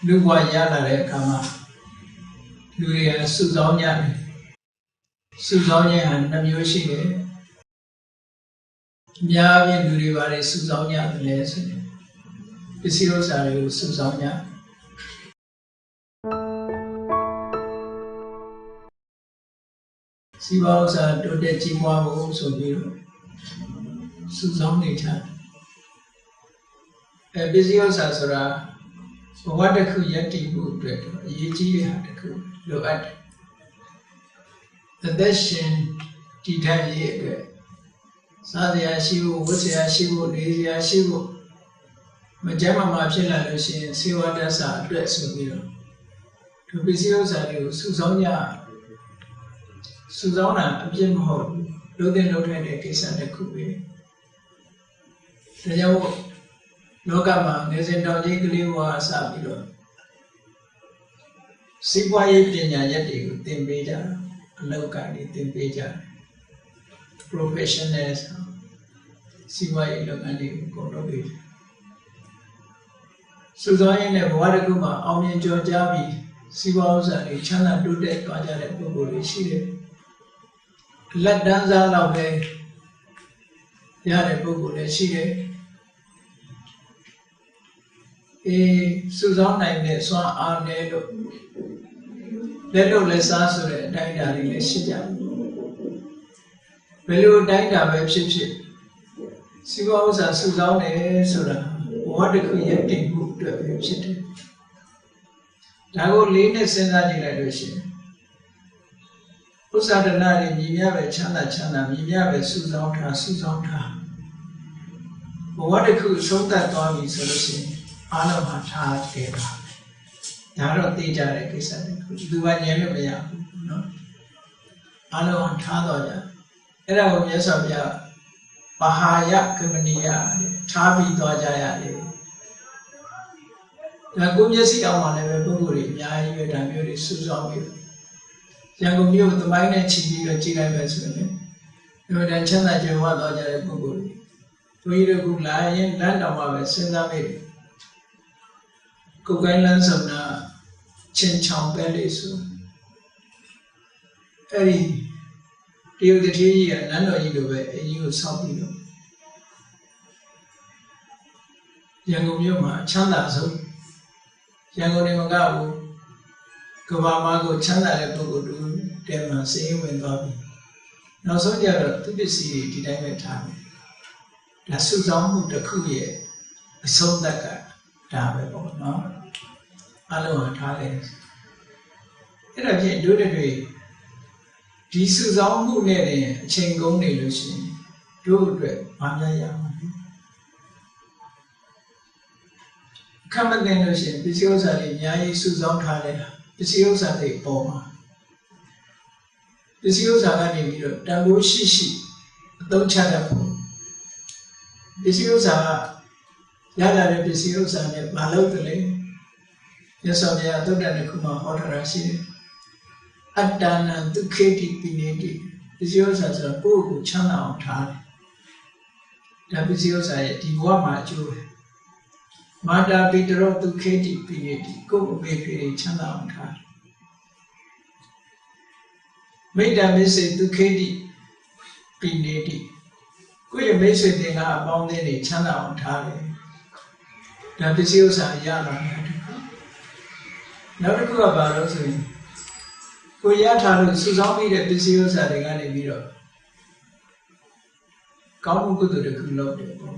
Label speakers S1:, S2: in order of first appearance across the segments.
S1: လူဘဝရလာတဲ့အခါမှာလူတွေကစုဆောင်းကြတယ်စုဆောင်းခြင်းဟာနှမျိုးရှိတယ်အများကြီးလူတွေပါတယ်စုဆောင်းကြတယ်လေဆိုရင်ပစ္စည်းဥစ္စာတွေကိုစုဆောင်းကြစီးပွားဥစ္စာတိုးတက်ကြီးပွားဖို့ဆိုပြီးတော့စုဆောင်းနေကြပစ္စည်းဥစ္စာဆိုတာဘဝတစ်ခုရည်တည်ဖို့အတွက်အရေးကြီးတဲ့ဟာတစ်ခုလိုအပ်တယ်အသက်ရှင်တည်ထိုင်ရေးအတွက်စားစရာရှိဖို့ဝတ်စရာရှိဖို့နေစရာရှိဖို့မကြမ်းမမာဖြစ်လာလို့ရှိရင်စေဝါဒသအတွက်ဆိုပြီးတော့ဒီပစ္စည်းဥစ္စာတွေကိုစုဆောင်းကြစုဆောင်းတာအပြစ်မဟုတ်ဘူးလုပ်တဲ့လုပ်ထိုက်တဲ့ကိစ္စတစ်ခုပဲဒါကြောင့်လောကမှာငယ်စဉ်တောင်ကြီးကလေးဘဝအစပြီးတော့စီးပွားရေးပညာရပ်တွေကိုသင်ပေးကြတာအလုပ်ကနေသင်ပေးကြတယ် professionals စီးပွားရေးလုပ်ငန်းတွေကိုလုပ်ပေးတယ်စုဆောင်းရင်းနဲ့ဘဝတစ်ခုမှာအောင်မြင်ကျော်ကြားပြီးစီးပွားဥစ္စာတွေချမ်းသာတိုးတက်သွားကြတဲ့ပုဂ္ဂိုလ်တွေရှိတယ်လက်တန်းစားတော့ပဲရတဲ့ပုဂ္ဂိုလ်လည်းရှိတယ်စုဆောင်းနိုင်တဲ့စွမ်းအားနဲ့လို့လက်လို့လက်စားဆိုတဲ့အတိုင်းအတာတွေလည်းရှိကြတယ်ဘယ်လိုအတိုင်းအတာပဲဖြစ်ဖြစ်စီးပွားဥစ္စာစုဆောင်းတယ်ဆိုတာဘဝတစ်ခုရဲ့တည်မှုအတွက်ပဲဖြစ်တယ်ဒါကိုလေးနဲ့စဉ်းစားကြည့်လိုက်လို့ရှိရင်ဥစ္စာဒနာတွေမြည်များပဲချမ်းသာမြည်များပဲစုဆောင်းထားဘဝတစ်ခုဆုံးသက်သွားပြီဆိုလို့ရှိရင်အားလုံးဟာထားခဲ့တာဒါတော့သိကြတဲ့ကိစ္စတခုသူကညံလို့မရဘူးเนาะအားလုံးဟာထားတော့ကြအဲ့ဒါကိုမြတ်စွာဘုရားမဟာယကမဏီယထားပြီးသွားကြရတယ်ဒါကိုမျက်စိအောင်မှလည်းပဲပုဂ္ဂိုလ်တွေအများကြီးပဲဒါမျိုးတွေစုဆောင်းပြီးရန်ကုန်မြို့သမိုင်းနဲ့ချီပြီးတော့ကြည်လိုက်ပဲဆိုရင်ဒီလိုချမ်းသာကြွယ်ဝသွားကြတဲ့ပုဂ္ဂိုလ်တွေသူကြီးတို့ကလာရင်လမ်းတောင်မှပဲစဉ်းစားမိတယ်ကိုယ်ကိုင်းလန်းဆောင်တာချင်းချောင်ပဲလေးဆိုအဲ့ဒီတရုတ်တထေးကြီးကနန်းတော်ကြီးလိုပဲအကြီးကိုဆောက်ပြီးတော့ရန်ကုန်မြို့မှာချမ်းသာဆုံးရန်ကုန်နေမကဘူးကဘာမှာကိုချမ်းသာတဲ့ပုဂ္ဂိုလ်တို့တဲမှာစိတ်ဝင်သွားပြီနောက်ဆုံးကြတော့သူပစ္စည်းတွေဒီတိုင်းပဲထားတယ်ဒါစုဆောင်းမှုတစ်ခုရဲ့အဆုံးသတ်ကဒါပဲပေါ့နော်အလုံးထားတယ်အဲ့ဒါဖြင့်တို့တွေဒီစုဆောင်းမှုနဲ့အချိန်ကုန်နေလို့ရှိရင်တို့အတွက်မများရမှာအခက်မတင်လို့ရှိရင်ပစ္စည်းဥစ္စာတွေအများကြီးစုဆောင်းထားတယ်ပစ္စည်းဥစ္စာတွေပေါ်မှာပစ္စည်းဥစ္စာကနေပြီးတော့တန်ဖိုးရှိအသုံးချတတ်ဖို့ပစ္စည်းဥစ္စာရလာတဲ့ပစ္စည်းဥစ္စာနဲ့မလုပ်တယ်လေမြတ်စွာဘုရားသုတ္တန်တစ်ခုမှာဟောထားတာရှိတယ်အတ္တနာဒုက္ခေတိပိနေတိပစ္စည်းဥစ္စာဆိုတာကိုယ့်ကိုချမ်းသာအောင်ထားတယ်ဒါပစ္စည်းဥစ္စာရဲ့ဒီဘဝမှာအကျိုးပဲမာတာပိတရောဒုက္ခေတိပိနေတိကိုယ့်အမေဖေချမ်းသာအောင်ထားတယ်မိတ္တမေစေဒုက္ခေတိပိနေတိကိုယ့်ရဲ့မိတ်ဆွေတင်ကအပေါင်းအသင်းတွေချမ်းသာအောင်ထားတယ်ဒါပစ္စည်းဥစ္စာရလာတယ်နောက်တစ်ခုကဘာလို့ဆိုရင်ကိုရထားလို့စုဆောင်းပြီးတဲ့ပစ္စည်းဥစ္စာတွေကနေပြီးတော့ကောင်းမှုကုသိုလ်တစ်ခုလုပ်တယ်ပေါ့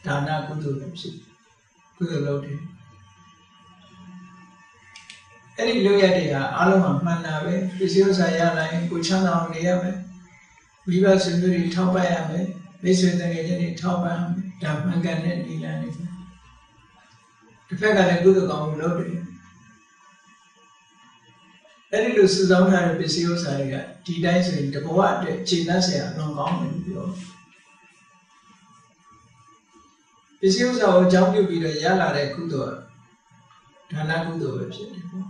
S1: ဒါနကုသိုလ်ဖြစ်ကုသိုလ်လုပ်တယ်အဲ့ဒီလုပ်ရတဲ့ဟာအားလုံးကမှန်တာပဲပစ္စည်းဥစ္စာရလာရင်ကိုချမ်းသာအောင်နေရမယ်မိဘဆွေမျိုးတွေထောက်ပံ့ရမယ်မိတ်ဆွေတငယ်ချင်းတွေထောက်ပံ့ရမယ်ဒါမှန်ကန်တဲ့နည်းလမ်းတွေတစ်ဖက်ကလည်းကုသိုလ်ကောင်းမှုလုပ်တယ်အဲ့ဒီလိုစုဆောင်းထားတဲ့ပစ္စည်းဥစ္စာတွေကဒီတိုင်းဆိုရင်တဘဝအတွက်ခြေနှက်ဆရာအလွန်ကောင်းတယ်ပြောပစ္စည်းဥစ္စာကိုအကြောင်းပြုပြီးတော့ရလာတဲ့ကုသိုလ်ဒါနကုသိုလ်ပဲဖြစ်တယ်ပေါ့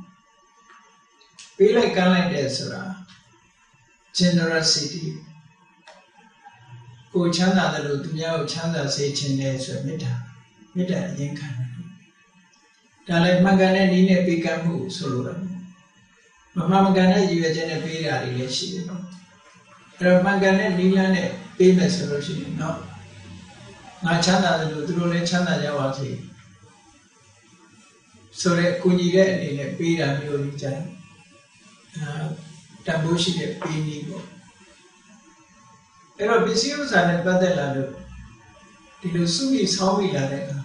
S1: ပေးလိုက်ကမ်းလိုက်တဲ့ဆိုတာ generosity ကိုချမ်းသာတယ်လို့သူများကိုချမ်းသာစေခြင်းနဲ့ဆိုမေတ္တာအရင်ခံတယ် ဒါလည်းမှန်ကန်တဲ့နည်းနဲ့ပေးကမ်းမှုဆိုလိုတာမမှန်ကန်တဲ့ရည်ရွယ်ချက်နဲ့ပေးတာတွေလည်းရှိတယ်နော်အဲ့တော့မှန်ကန်တဲ့နည်းလမ်းနဲ့ပေးမယ်ဆိုလို့ရှိရင်နော်ငါချမ်းသာတယ်လို့သူတို့လည်းချမ်းသာကြပါစေဆိုတော့ကိုကြီးတဲ့အနေနဲ့ပေးတာမျိုးကြီးကြတယ်တန်ဖိုးရှိတဲ့ပေးနည်းပေါ့အဲ့တော့ပစ္စည်းဥစ္စာနဲ့ပတ်သက်လာလို့ဒီလိုစုပြီးဆောင်းပြီးလာတဲ့အခါ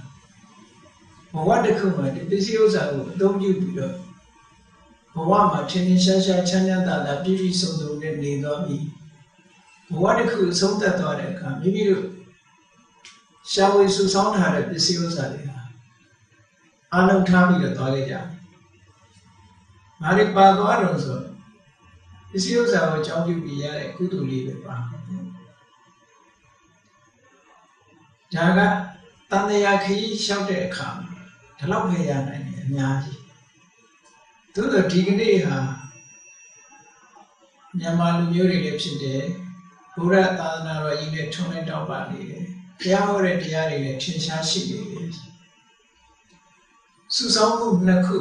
S1: ဘဝတစ်ခုမှာဒီပစ္စည်းဥစ္စာကိုအသုံးပြုပြီးတော့ဘဝမှာထင်ထင်ရှားရှားချမ်းသာသာပြည့်ပြည့်စုံစုံနဲ့နေသွားပြီးဘဝတစ်ခုအဆုံးသတ်သွားတဲ့အခါမိမိတို့ရှားဝေစုဆောင်းထားတဲ့ပစ္စည်းဥစ္စာတွေဟာအလုံးထားပြီးတော့သွားခဲ့ကြတယ်။ငါတွေပါသွားတော့ဆိုပစ္စည်းဥစ္စာကိုအကြောင်းပြုပြီးရတဲ့ကုသိုလ်လေးပဲပါ။ဒါကတန်တရားခရီးလျှောက်တဲ့အခါဒီလောက်ပဲရနိုင်တယ်အများကြီး။သို့သော်ဒီကနေ့ဟာမြန်မာလူမျိုးတွေလည်းဖြစ်တယ်။ဘုရားသာသနာတော်ကြီးနဲ့ထုံးနဲ့တောက်ပါနေတယ်။ဘုရားဟောတဲ့တရားတွေလည်းထင်ရှားရှိနေတယ်။စုဆောင်မှုနှစ်ခု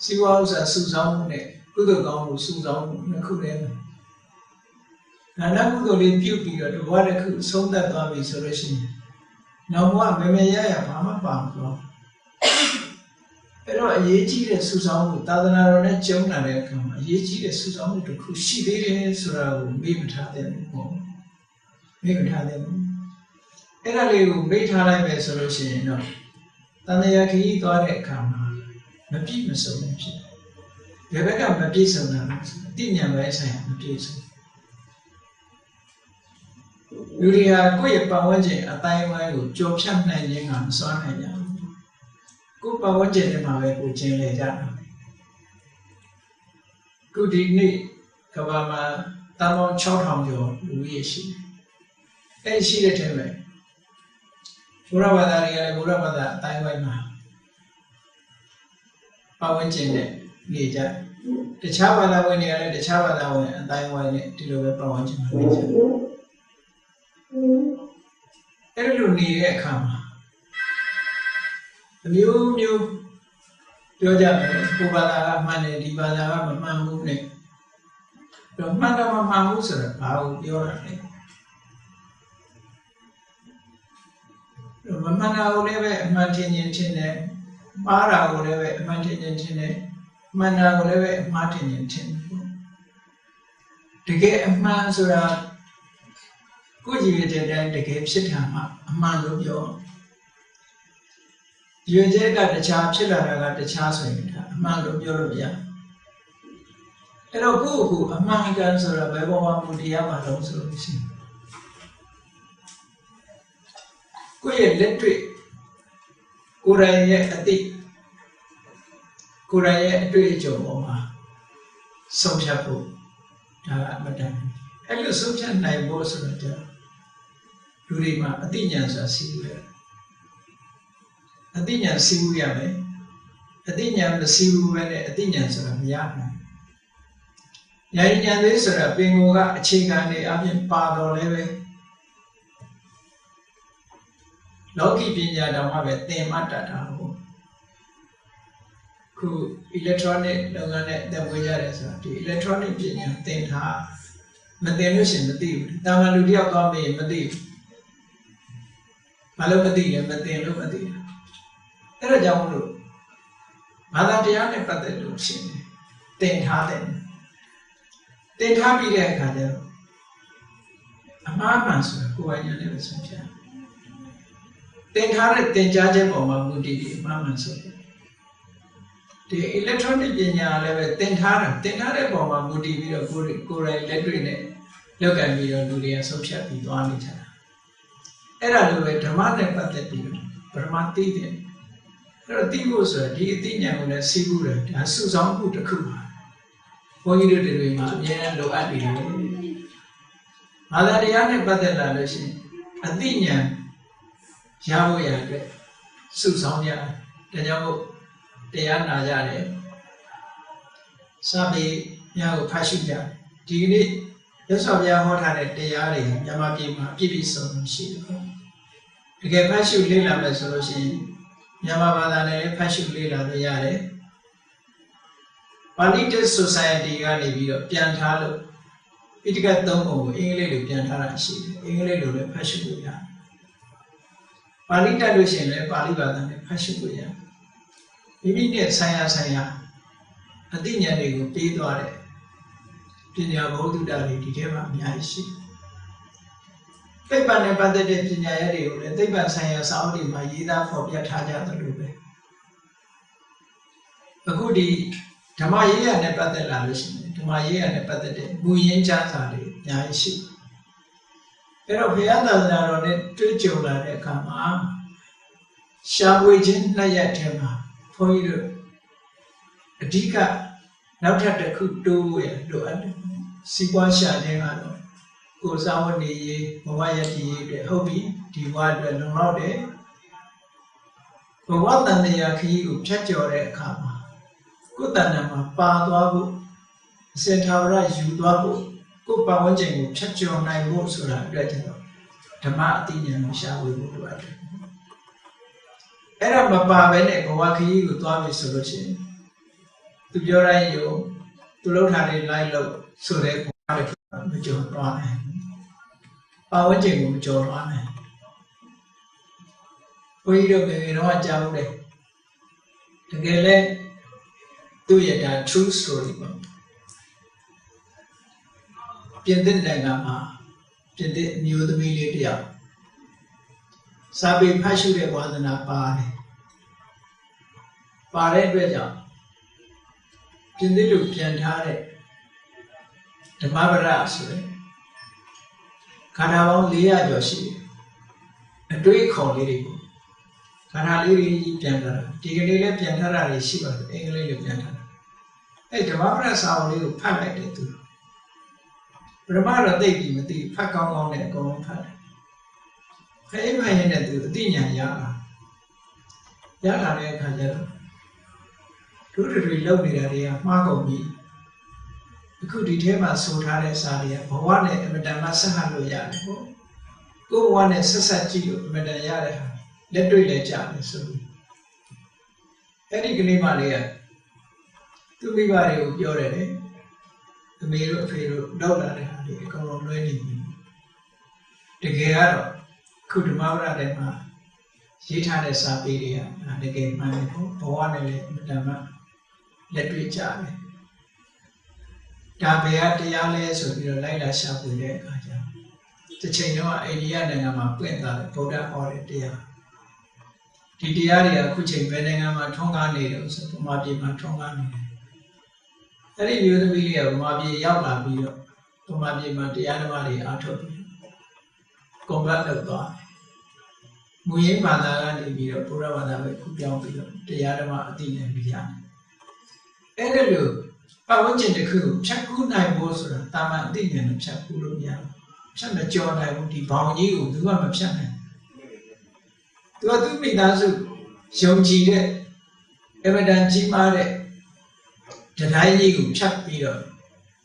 S1: စီဝါဥစ္စာစုဆောင်မှုနဲ့ကုသိုလ်ကောင်းမှုစုဆောင်မှုနှစ်ခုလည်းနာနာကုသိုလ်လေးပြုပြီးတော့ဘဝတစ်ခုဆုံးသက်သွားပြီဆိုလို့ရှိရင်နောက်ဘဝမမေရရဘာမှပါမလို့အဲ့တော့အရေးကြီးတဲ့စုဆောင်မှုသာသနာတော်နဲ့ကျုံလာတဲ့အခါမှာအရေးကြီးတဲ့စုဆောင်မှုတစ်ခုရှိသေးတယ်ဆိုတာကိုမေ့မထားတဲ့ဘူးပေါ့မေ့မထားတဲ့ဘူးအဲ့ဒါလေးကိုမေ့ထားလိုက်မယ်ဆိုလို့ရှိရင်တော့တန်တရားခရီးသွားတဲ့အခါမှာမပြည့်မစုံဘူးဖြစ်တယ်ဘယ်ဘက်ကမပြည့်စုံတာလဲအတိညာပဲဆိုင်ရာမပြည့်စုံလူတွေဟာကိုယ့်ရဲ့ပတ်ဝန်းကျင်အတိုင်းအဝိုင်းကိုကြော်ဖြတ်နိုင်ခြင်းကမစွမ်းနိုင်ကြဘူးကိုယ်ပတ်ဝန်းကျင်ထဲမှာပဲကိုကျင်လေကြတာခုဒီနေ့ကမ္ဘာမှာတန်ပေါင်း 6000 ကျော်လူကြီးရှိတယ်အဲ့ရှိတဲ့ထဲမှာဘုရားဘာသာတွေကလည်းဘုရားဘာသာအတိုင်းဝိုင်းမှာပတ်ဝန်းကျင်နဲ့နေကြတခြားဘာသာဝင်တွေကလည်းတခြားဘာသာဝင်အတိုင်းဝိုင်းနဲ့ဒီလိုပဲပတ်ဝန်းကျင်မှာနေကြအဲ့လိုနေတဲ့အခါမှာအမျိုးမျိုးပြောကြတယ်ဘုဘာသာကမှန်တယ်ဒီဘာသာကမမှန်ဘူးနဲ့တော့မှန်တော့မမှန်ဘူးဆိုတော့ဘာကိုပြောတာလဲမမှန်တာကိုလည်းပဲအမှန်ထင်ခြင်းထင်တယ်မှားတာကိုလည်းပဲအမှန်ထင်ခြင်းထင်တယ်မှန်တာကိုလည်းပဲအမှားထင်ခြင်းထင်တယ်တကယ်အမှန်ဆိုတာကိုယ်ကြည့်ရတဲ့တိုင်းတကယ်ဖြစ်တာမှအမှန်လို့ပြောရွေကျဲကတခြားဖြစ်လာတာကတခြားဆိုရင်ဒါအမှန်လို့ပြောလို့ရအဲ့တော့ကိုယ့်ကိုအမှန်ကန်ဆိုတာဘယ်ပေါ်မှာမူတရားမှတော့ဆိုလို့ရှိရင်ကိုယ့်ရဲ့လက်တွေ့ကိုယ်တိုင်ရဲ့အသိကိုယ်တိုင်ရဲ့အတွေ့အကြုံပေါ်မှာဆုံးဖြတ်ဖို့ဒါကအမှန်တမ်းအဲ့လိုဆုံးဖြတ်နိုင်ဖို့ဆိုတော့လူတွေမှာအသိဉာဏ်ဆိုတာစီးလို့ရတယ်အသိဉာဏ်စီးလို့ရမယ်အသိဉာဏ်မစီးဘူးပဲနဲ့အသိဉာဏ်ဆိုတာမရနိုင်ဉာဏ်ဉာဏ်လေးဆိုတာပင်ကိုယ်ကအခြေခံနေအပြင်ပါတော်လည်းပဲလောကီပညာတော်မှပဲသင်မှတ်တတ်တာဟုတ်ခု electronic လုပ်ငန်းနဲ့တက်ဝင်ရတယ်ဆိုတာဒီ electronic ပညာသင်ထားမသင်လို့ရှိရင်မသိဘူးတာမန်လူတယောက်သွားမေးရင်မသိဘူးဘာလို့မသိလဲမသင်လို့မသိဘူးအဲ့ဒါကြောင့်မလို့ဘာသာတရားနဲ့ပတ်သက်လို့ရှိရင်သင်ထားတယ်သင်ထားပြီးတဲ့အခါကျတော့အမှားမှန်ဆိုတာကိုယ်ပိုင်ဉာဏ်နဲ့ပဲဆုံးဖြတ်သင်ထားတဲ့သင်ကြားချက်ပေါ်မှာမူတည်ပြီးအမှားမှန်ဆိုတယ်ဒီ electronic ပညာလည်းပဲသင်ထားတဲ့ပုံမှာမူတည်ပြီးတော့ကိုယ်တိုင်လက်တွေ့နဲ့လောက်ကံပြီးတော့လူတွေကဆုံးဖြတ်ပြီးသွားနေကြတာအဲ့ဒါလိုပဲဓမ္မနဲ့ပတ်သက်ပြီးတော့ပရမသိတယ်အဲ့တော့သိဖို့ဆိုရင်ဒီအသိဉာဏ်ကိုလည်းစီးဖို့တယ်ဒါစုဆောင်မှုတစ်ခုပါဘုန်းကြီးတို့တွေမှာအများနဲ့လိုအပ်နေတယ်ဘာသာတရားနဲ့ပတ်သက်လာလို့ရှိရင်အသိဉာဏ်ရဖို့ရအတွက်စုဆောင်ကြတယ်ဒါကြောင့်မို့တရားနာကြတယ်စာပေများကိုဖတ်ရှုကြဒီကနေ့ရသော်ဘုရားဟောထားတဲ့တရားတွေမြန်မာပြည်မှာပြည့်ပြည့်စုံစုံရှိတယ်တကယ်ဖတ်ရှုလေ့လာမယ်ဆိုလို့ရှိရင် မြန်မာဘာသာနဲ့ဖတ်ရှုလေ့လာလို့ရတယ်ပါဠိတက် society ကနေပြီးတော့ပြန်ထားလို့ပိဋကတ်သုံးပုံကိုအင်္ဂလိပ်လိုပြန်ထားတာရှိတယ်အင်္ဂလိပ်လိုလည်းဖတ်ရှုလို့ရတယ်ပါဠိတက်လို့ရှိရင်လည်းပါဠိဘာသာနဲ့ဖတ်ရှုလို့ရတယ်မိမိနဲ့ဆိုင်ရာအသိဉာဏ်တွေကိုပေးသွားတယ်ပညာဘုဒ္ဓတာတွေဒီထဲမှာအများကြီးရှိသိပ္ပံနဲ့ပတ်သက်တဲ့ပညာရပ်တွေကိုလည်းသိပ္ပံဆိုင်ရာစာအုပ်တွေမှာရေးသားဖော်ပြထားကြသလိုပဲအခုဒီဓမ္မရေးရနဲ့ပတ်သက်လာလို့ရှိရင်ဓမ္မရေးရနဲ့ပတ်သက်တဲ့မူရင်းကျမ်းစာတွေအများကြီးရှိအဲ့တော့ဘုရားသာသနာတော်နဲ့တွေ့ကြုံလာတဲ့အခါမှာရှားပွေခြင်းနှစ်ရက်ထဲမှာဘုန်းကြီးတို့အဓိကနောက်ထပ်တစ်ခုတိုးရလိုအပ်တယ်စီးပွားရှာခြင်းကတော့ကိုယ်စားဝတ်နေရေးဘဝရည်တည်ရေးအတွက်ဟုတ်ပြီဒီဘဝအတွက်လုံလောက်တယ်ဘဝတန်တရားခရီးကိုဖြတ်ကျော်တဲ့အခါမှာကိုယ်တဏ္ဍာမှာပါသွားဖို့အစင်ထာဝရယူသွားဖို့ကိုယ်ပတ်ဝန်းကျင်ကိုဖြတ်ကျော်နိုင်ဖို့ဆိုတာအတွက်ကျတော့ဓမ္မအသိဉာဏ်ကိုရှားဝေဖို့လိုအပ်တယ်အဲ့ဒါမပါဘဲနဲ့ဘဝခရီးကိုသွားပြီဆိုလို့ရှိရင်သူပြောတိုင်းယုံသူလှုပ်ထားတဲ့လိုက်လို့ဆိုတဲ့ဘဝတွေမကျော်သွားနိုင်ပတ်ဝန်းကျင်ကိုမကျော်သွားနိုင်ဘုန်းကြီးတို့ငယ်ငယ်တော့ကြားဘူးတယ်တကယ်လဲသူ့ရဲ့ဒါ true story ပေါ့ပြင်သစ်နိုင်ငံမှာပြင်သစ်အမျိုးသမီးလေးတယောက်စာပေဖတ်ရှုတဲ့ဝါသနာပါတယ်ပါတဲ့အတွက်ကြောင့်ပြင်သစ်လူပြန်ထားတဲ့ဓမ္မပဒဆိုတဲ့ခန္ဓာပေါင်း400ကျော်ရှိတယ်အတွေးခေါ်လေးတွေကိုခန္ဓာလေးတွေပြန်ထားတာဒီကနေ့လည်းပြန်ထားတာတွေရှိပါတယ်အင်္ဂလိပ်လိုပြန်ထားတာအဲ့ဓမ္မပဒစာအုပ်လေးကိုဖတ်လိုက်တယ်သူပရမတော့သိပြီမသိဖတ်ကောင်းကောင်းနဲ့အကုန်လုံးဖတ်တယ်အဲ့မှရင်နဲ့သူအသိဉာဏ်ရလာတဲ့အခါကျတော့တို့တွေလောက်နေတာတွေကမှားကုန်ပြီအခုဒီထဲမှာဆိုထားတဲ့စာတွေကဘဝနဲ့အမတန်မှဆက်ဟပ်လို့ရတယ်ပေါ့ကိုယ်ဘဝနဲ့ဆက်ဆက်ကြည့်လို့အမတန်ရတဲ့ဟာလက်တွေ့လက်ကြတယ်ဆိုပြီးအဲ့ဒီကလေးမလေးကသူ့မိဘတွေကိုပြောတယ်လေအမေတို့အဖေတို့လောက်လာတဲ့ဟာတွေအကုန်လုံးလွှဲနေပြီတကယ်ကတော့ခုဓမ္မဝရထဲမှာရေးထားတဲ့စာပေတွေကတကယ်မှန်တယ်ပေါ့ဘဝနဲ့လည်းအမတန်မှလက်တွေ့ကြတယ်ဒါပဲတရားလဲဆိုပြီးတော့လိုက်လာရှာဖွေတဲ့အခါကျတော့တစ်ချိန်တော့အိန္ဒိယနိုင်ငံမှာပွင့်လာတဲ့ဗုဒ္ဓဟောတဲ့တရားဒီတရားတွေကအခုချိန်ဘယ်နိုင်ငံမှာထွန်းကားနေတယ်ဆိုဗမာပြည်မှာထွန်းကားနေတယ်အဲ့ဒီမျိုးသမီးလေးကဗမာပြည်ရောက်လာပြီးတော့ဗမာပြည်မှာတရားဓမ္မတွေအားထုတ်ပြီးကွန်ဗတ်လုပ်သွားမူရင်းဘာသာကနေပြီးတော့ဘုရားဘာသာပဲခုပြောင်းပြီးတော့တရားဓမ္မအသိဉာဏ်ပြရတယ်အဲ့ဒါလို့ပတ်ဝန်းကျင်တစ်ခုကိုဖြတ်ကူးနိုင်ဖို့ဆိုတာတာမန်အသိဉာဏ်နဲ့ဖြတ်ကူးလို့မရဘူးဖြတ်မကျော်နိုင်ဘူးဒီဘောင်ကြီးကိုသူကမဖြတ်နိုင်သူကသူ့မိသားစုယုံကြည်တဲ့အမတန်ကြီးမားတဲ့ဒတိုင်းကြီးကိုဖြတ်ပြီးတော့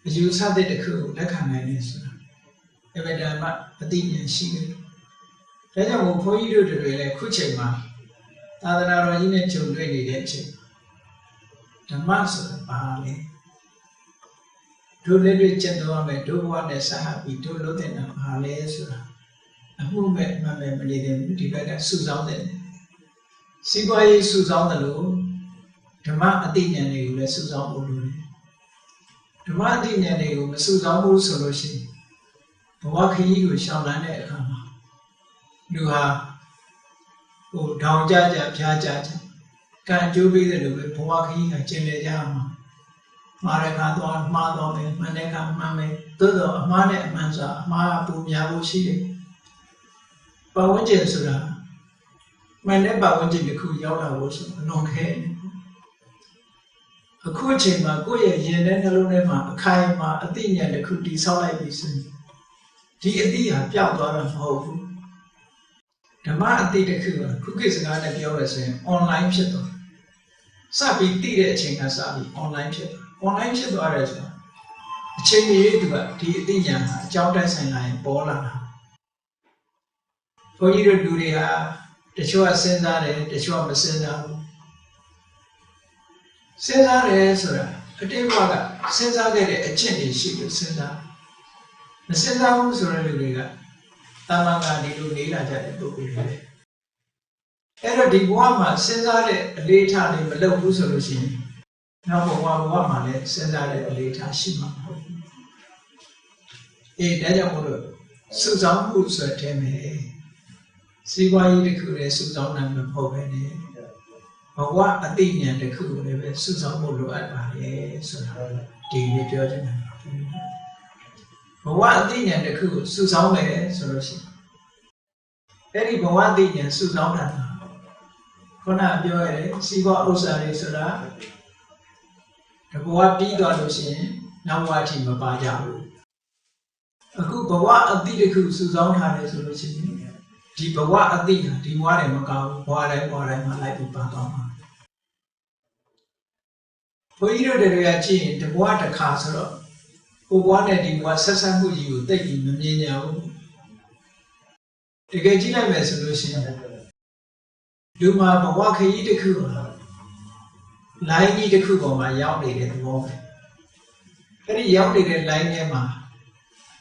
S1: အယူဆတဲ့တစ်ခုကိုလက်ခံနိုင်တယ်ဆိုတာအမတန်မှအသိဉာဏ်ရှိတယ်ဒါကြောင့်ဘုန်းကြီးတို့တွေလည်းခုချိန်မှာသာသနာတော်ကြီးနဲ့ကြုံတွေ့နေတဲ့အချိန်ဓမ္မဆိုတာဘာလဲတို့လည်းတွေ့ကျင့်တော်ရမယ်တို့ဘဝနဲ့ဆက်ဟပ်ပြီးတို့လို့တဲ့နာဘာလဲဆိုတာအမှုမဲ့အမှန်ပဲမနေတယ်ဒီဘက်ကစုဆောင်းတယ်စီးပွားရေးစုဆောင်းတယ်လို့ဓမ္မအသိဉာဏ်တွေကိုလည်းစုဆောင်းဖို့လိုတယ်ဓမ္မအသိဉာဏ်တွေကိုမစုဆောင်းဘူးဆိုလို့ရှိရင်ဘဝခရီးကိုရှောင်လန်းတဲ့အခါမှာလူဟာထောင်ကြဖျားကြကံကြိုးပေးတယ်လို့ပဲဘဝခရီးကကျင်လေကြမှာမှားတဲ့ခါတော့မှားတော့မယ်မှန်တဲ့ခါမှန်မယ်သို့တော့အမှားနဲ့အမှန်ဆိုတာအမှားကပုံများဖို့ရှိတယ်ပတ်ဝန်းကျင်ဆိုတာမှန်တဲ့ပတ်ဝန်းကျင်တစ်ခုရောက်လာဖို့ဆိုအလွန်ခဲအခုအချိန်မှာကိုယ့်ရဲ့ရင်ထဲနှလုံးထဲမှာအခိုင်အမာအသိဉာဏ်တစ်ခုတည်ဆောက်လိုက်ပြီဆိုရင်ဒီအသိဟာပျောက်သွားတာမဟုတ်ဘူးဓမ္မအသိတစ်ခုကခုခေတ်စကားနဲ့ပြောရဆိုရင် online ဖြစ်သွားစပြီးသိတဲ့အချိန်ကစပြီး online ဖြစ်သွား online ဖြစ်သွားတယ်ဆိုတာအချိန်ကြီးသူကဒီအသိဉာဏ်ဟာအကြောင်းတိုက်ဆိုင်လာရင်ပေါ်လာတာဘုန်းကြီးတို့လူတွေဟာ တချို့ကစဉ်းစားတယ်တချို့ကမစဉ်းစားဘူးစဉ်းစားတယ်ဆိုတာအတိတ်ဘဝကစဉ်းစားခဲ့တဲ့အကျင့်တွေရှိလို့စဉ်းစားမစဉ်းစားဘူးဆိုတဲ့လူတွေကတာမန်ကဒီလိုနေလာကြတဲ့ပုဂ္ဂိုလ်တွေအဲ့တော့ဒီဘဝမှာစဉ်းစားတဲ့အလေးထားတွေမလုပ်ဘူးဆိုလို့ရှိရင်နောက်ဘဝမှာလည်းစဉ်းစားတဲ့အလေးထားရှိမှာမဟုတ်ဘူးဒါကြောင့်မို့လို့စုဆောင်မှုဆိုတဲ့မယ်စီးပွားရေးတစ်ခုလည်းစုဆောင်နိုင်မှာမဟုတ်ပဲနဲ့ဘဝအသိဉာဏ်တစ်ခုကိုလည်းပဲစုဆောင်ဖို့လိုအပ်ပါလေဆိုတာဒီလိုပြောချင်တယ်ဘဝအသိဉာဏ်တစ်ခုကိုစုဆောင်မယ်ဆိုလို့ရှိရင်အဲ့ဒီဘဝအသိဉာဏ်စုဆောင်တာခုနပြောရတဲ့စီးပွားဥစ္စာတွေဆိုတာတဘဝပြီးသွားလို့ရှိရင်နောက်ဘဝအထိမပါကြဘူးအခုဘဝအသိတစ်ခုစုဆောင်ထားတယ်ဆိုလို့ရှိရင်ဒီဘဝအသိဟာဒီဘဝတွေမကောင်းဘူးဘဝတိုင်းမှာလိုက်ပြီးပါသွားမှာဘုန်းကြီးတို့တွေကကြည့်ရင်တဘဝတစ်ခါဆိုတော့ဟိုဘဝနဲ့ဒီဘဝဆက်ဆက်မှုကြီးကိုသိပြီးမမြင်ကြဘူးတကယ်ကြည့်လိုက်မယ်ဆိုလို့ရှိရင်လူမှာဘဝခရီးတစ်ခုလိုင်းကြီးတစ်ခုပေါ်မှာရောက်နေတဲ့သဘောပဲအဲ့ဒီရောက်နေတဲ့ line ထဲမှာ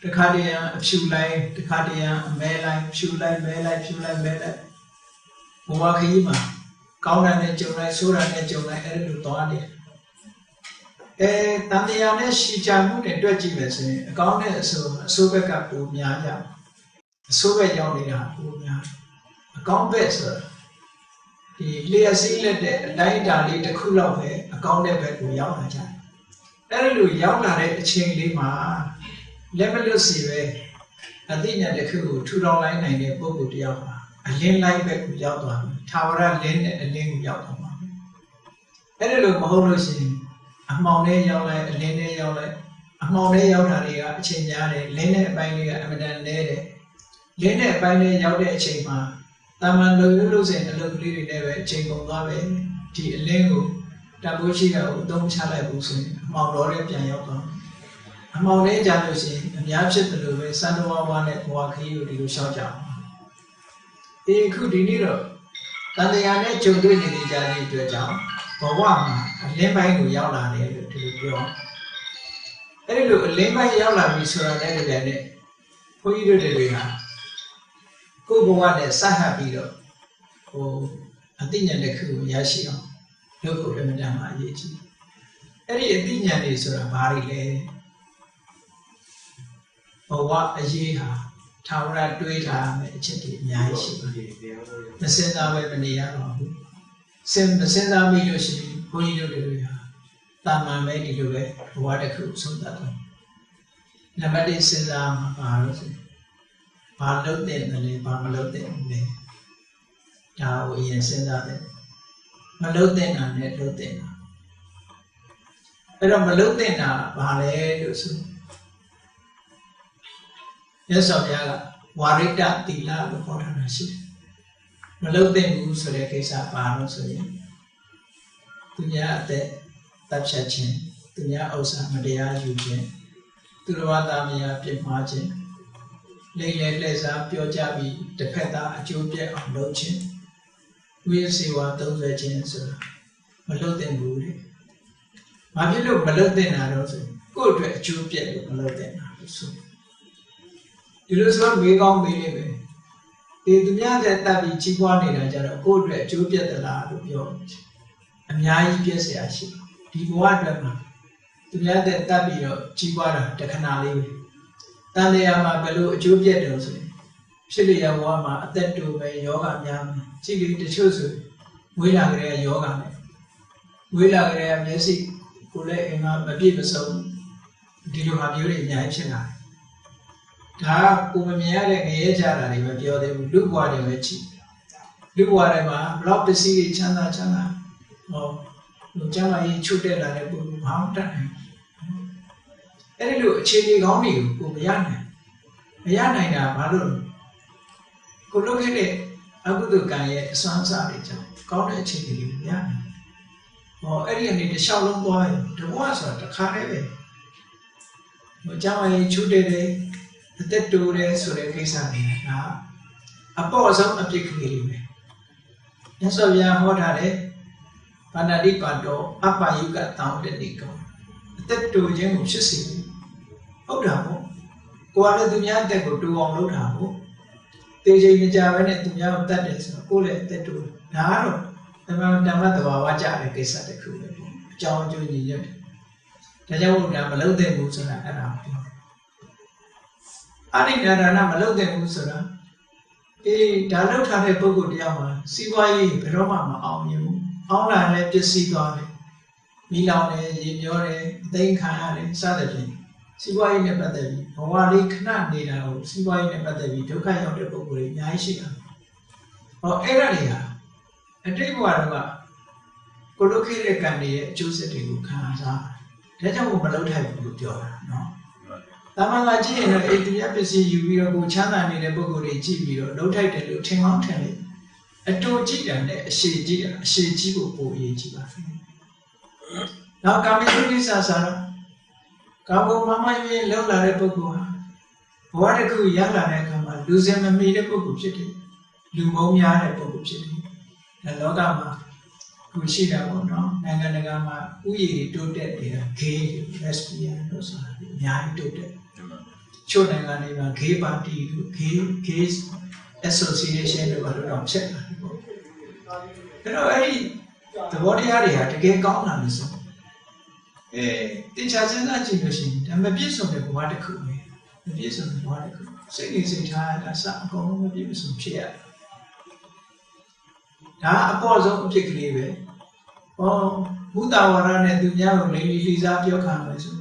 S1: တခါတည်းအဖြူလိုက်တခါတည်းအမဲလိုက်ဖြူလိုက်မဲလိုက်ဖြူလိုက်မဲလိုက်ဘဝခရီးမှာကောင်းတာနဲ့ကြုံလိုက်ဆိုးတာနဲ့ကြုံလိုက်အဲ့လိုသွားနေတန်တရားနဲ့ရှီချမှုနဲ့တွေ့ကြည့်မယ်ဆိုရင်အကောင်းနဲ့အဆိုးဘက်ကပိုများကြအဆိုးဘက်ရောက်နေတာပိုများအကောင်းဘက်ဆိုတာဒီလျှက်စီးလက်တဲ့အတိုင်းအတာလေးတစ်ခုလောက်ပဲအကောင်းတဲ့ဘက်ကိုရောက်လာကြတယ်အဲ့လိုရောက်လာတဲ့အချိန်လေးမှာလက်မလွတ်စီပဲအသိဉာဏ်တစ်ခုကိုထူထောင်လိုက်နိုင်တဲ့ပုဂ္ဂိုလ်တယောက်ပါအလင်းလိုက်ဘက်ကိုရောက်သွားပြီထာဝရလင်းနဲ့အလင်းကိုရောက်သွားမှာအဲ့ဒါလိုမဟုတ်လို့ရှိရင်အမှောင်ထဲရောက်လိုက်အလင်းထဲရောက်လိုက်အမှောင်ထဲရောက်တာတွေကအချိန်များတယ်လင်းတဲ့အပိုင်းတွေကအမတန်နည်းတယ်လင်းတဲ့အပိုင်းတွေရောက်တဲ့အချိန်မှာတာမန်လို့စဉ်အလုပ်ကလေးတွေနဲ့ပဲအချိန်ကုန်သွားပဲဒီအလင်းကိုတန်ဖိုးရှိတာကိုအသုံးချလိုက်ဘူးဆိုရင်အမှောင်တော်ထဲပြန်ရောက်သွားအမှောင်ထဲကြလို့ရှိရင်အများဖြစ်တယ်လို့ပဲစံတော်ဝါနဲ့ဘဝခရီးကိုဒီလိုရှောက်ကြအောင်အခုဒီနေ့တော့တန်တရားနဲ့ကြုံတွေ့နေကြတဲ့အတွက်ကြောင့်ဘဝမှာအလင်းပိုင်းကိုရောက်လာတယ်လို့ဒီလိုပြောအဲ့ဒီလိုအလင်းပိုင်းရောက်လာပြီဆိုတာလည်းတကယ်နဲ့ဘုန်းကြီးတို့တွေကကိုယ်ဘဝနဲ့ဆက်ဟပ်ပြီးတော့အသိဉာဏ်တစ်ခုကိုရရှိအောင်လုပ်ဖို့အမှန်တမ်းအရေးကြီးအဲ့ဒီအသိဉာဏ်တွေဆိုတာဘာတွေလဲဘဝအရေးဟာထာဝရတွေးထားမယ်အချက်တွေအများကြီးရှိပါတယ်မစင်စားပဲမနေရတော့ဘူးမစင်စားမိလို့ရှိရင်ဘုန်းကြီးတို့တွေဟာတာမန်ပဲဒီလိုပဲဘဝတစ်ခုဆုံးသတ်တယ်နံပါတ်1စဉ်းစားမှာပါလို့ဆိုဘာလုပ်တဲ့လဲဘာမလုပ်တဲ့လဲဒါကိုအရင်စဉ်းစားတယ်မလုပ်တဲ့နာနဲ့လုပ်တဲ့နာအဲ့တော့မလုပ်တဲ့နာဘာလဲလို့ဆိုရသော်ဘုရားကဝါရိတသီလလို့ခေါ်တာရှိတယ်မလုပ်တဲ့ဘူးဆိုတဲ့ကိစ္စပါလို့ဆိုရင်သူများအသက်တပ်ဖြတ်ခြင်းသူများဥစ္စာမတရားယူခြင်းသူတော်ဘာသာမယာပြစ်မှားခြင်းလိမ့်လေလက်စားပြောကြပြီးတစ်ဖက်သားအကျိုးပြတ်အောင်လုပ်ခြင်းဝိသေဝါသုံးဆွဲခြင်းဆိုတာမလုပ်တဲ့ဘူးလေ။ဘာဖြစ်လို့မလုပ်တဲ့နာတော့ဆိုကိုယ့်အတွက်အကျိုးပြတ်လို့မလုပ်တဲ့နာလို့ဆိုဒီလိုဆိုမေးကောင်းမေးလိမ့်မယ်။ဒီသူများတဲ့တပ်ပြီးကြီးပွားနေတာကြတော့ကိုယ့်အတွက်အကျိုးပြတ်သလားလို့ပြောအများကြီးပြည့်စရာရှိဒီဘဝအတွက်မှာသူများတဲ့တပ်ပြီးတော့ကြီးပွားတာတခဏလေးပဲတန်တရားမှာဘယ်လိုအကျိုးပြတ်တယ်ဆိုရင်ဖြစ်လျက်ဘဝမှာအသက်တူပဲယောဂများမယ်ကြည့်ပြီးတချို့ဆိုဝေးလာကြတဲ့ယောဂနဲ့ဝေးလာကြတဲ့မျက်စိကိုလည်းအင်္ဂါမပြည့်မစုံဒီလိုဟာမျိုးတွေအများကြီးဖြစ်လာတယ်ဒါကကိုမမြင်ရတဲ့ငရဲကြတာတွေပဲပြောသေးဘူးလူဘဝတွေပဲကြည့်လူဘဝတွေမှာဘလောက်ပစ္စည်းတွေချမ်းသာဟောကျမ်းမာရေးချုပ်တက်လာတဲ့ပုဂ္ဂိုလ်ဘာမှတတ်နိုင်အဲ့ဒီလိုအခြေအနေကောင်းတွေကိုမရနိုင်တာဘာလို့ကိုလုပ်ခဲ့တဲ့အကုသိုလ်ကံရဲ့အစွမ်းစားတွေကြောင့်ကောင်းတဲ့အခြေအနေတွေမရနိုင်အဲ့ဒီအနေနဲ့တစ်လျှောက်လုံးသွားရင်တဘဝဆိုတာတစ်ခါတည်းပဲကျမ်းမာရေးချုပ်တက်တယ်အသက်တိုးတယ်ဆိုတဲ့ကိစ္စတွေကအပေါ်ဆုံးအပြစ်ကလေးတွေပဲ မြတ်စွာဘုရားဟောထားတဲ့ပါဏာတိပါတော်အပ္ပယုကတောင်းတဲ့နေကောအသက်တူခြင်းကိုဖြစ်စေဟုတ်တာပေါ့ကိုယ်ကလည်းသူများအသက်ကိုတူအောင်လုပ်တာပေါ့တေချိန်မကြဘဲနဲ့သူများကိုတတ်တယ်ဆိုတော့ကိုယ်လည်းအသက်တူဒါကတော့ဓမ္မသဘာဝကြတဲ့ကိစ္စတစ်ခုပဲပေါ့အကြောင်းအကျိုးညီညွတ်တယ်ဒါကြောင့်မို့ဒါမလုပ်သင့်ဘူးဆိုတာအဲ့ဒါပြောအနိဒာရဏမလုပ်သင့်ဘူးဆိုတာဒါလောက်ထားတဲ့ပုဂ္ဂိုလ်တရားမှာစီးပွားရေးဘယ်တော့မှမအောင်မြင်ဘူးအောင်းလာလည်းပျက်စီးသွားတယ်မိလောင်တယ်ရေမျောတယ်အသိခံရတယ်စသဖြင့်စီးပွားရေးနဲ့ပတ်သက်ပြီးဘဝလေးခဏနေတာကိုစီးပွားရေးနဲ့ပတ်သက်ပြီးဒုက္ခရောက်တဲ့ပုဂ္ဂိုလ်တွေအများကြီးရှိတာဟောအဲ့ဒါတွေဟာအတိတ်ဘဝတော့ကိုလုခိတဲ့ကံတွေရဲ့အကျိုးဆက်တွေကိုခံစားဒါကြောင့်မလုပ်ထိုက်ဘူးလို့ပြောတာနော်တာမန်ကကြည့်ရင်တော့အိန္ဒိယပစ္စည်းယူပြီးတော့ကိုချမ်းသာနေတဲ့ပုဂ္ဂိုလ်တွေကြည့်ပြီးတော့လုပ်ထိုက်တယ်လို့ထင်ကောင်းထင်လေအတူကြည့်တယ်နဲ့အရှိကြည့်တယ်အရှိကြည့်ဖို့ပိုအရေးကြီးပါနောက်ကာမိတုကိစ္စဆိုတော့ကာဘုံမမရွေးလောက်လာတဲ့ပုဂ္ဂိုလ်ဟာဘဝတစ်ခုရောက်လာတဲ့အခါမှာလူစင်မမီတဲ့ပုဂ္ဂိုလ်ဖြစ်တယ်လူမုန်းများတဲ့ပုဂ္ဂိုလ်ဖြစ်တယ်ဒါလောကမှာခုရှိတာပေါ့နော်နိုင်ငံတကာမှာဥယျာဉ်တိုးတက်နေတာ gay lesbian လို့ဆိုတာအများကြီးတိုးတက်ချို့နိုင်ငံတွေမှာ gay party တို့ gay association တို့ဘာလို့တော့ဖြစ်လာတယ်ပေါ့အဲ့တော့အဲ့ဒီသဘောတရားတွေဟာတကယ်ကောင်းတာလို့ဆိုတင်ချာစဉ်းစားကြည့်လို့ရှိရင်ဒါမပြည့်စုံတဲ့ဘဝတစ်ခုပဲမပြည့်စုံတဲ့ဘဝတစ်ခုစိတ်ကြီးစိတ်ထားတာစအကုန်လုံးမပြည့်စုံဖြစ်ရတယ်ဒါအပေါ်ဆုံးအဖြစ်ကလေးပဲဟောဘုဒ္ဓဝါဒနဲ့သူများကိုလိမ်လီလီစားပြောခံမယ်ဆို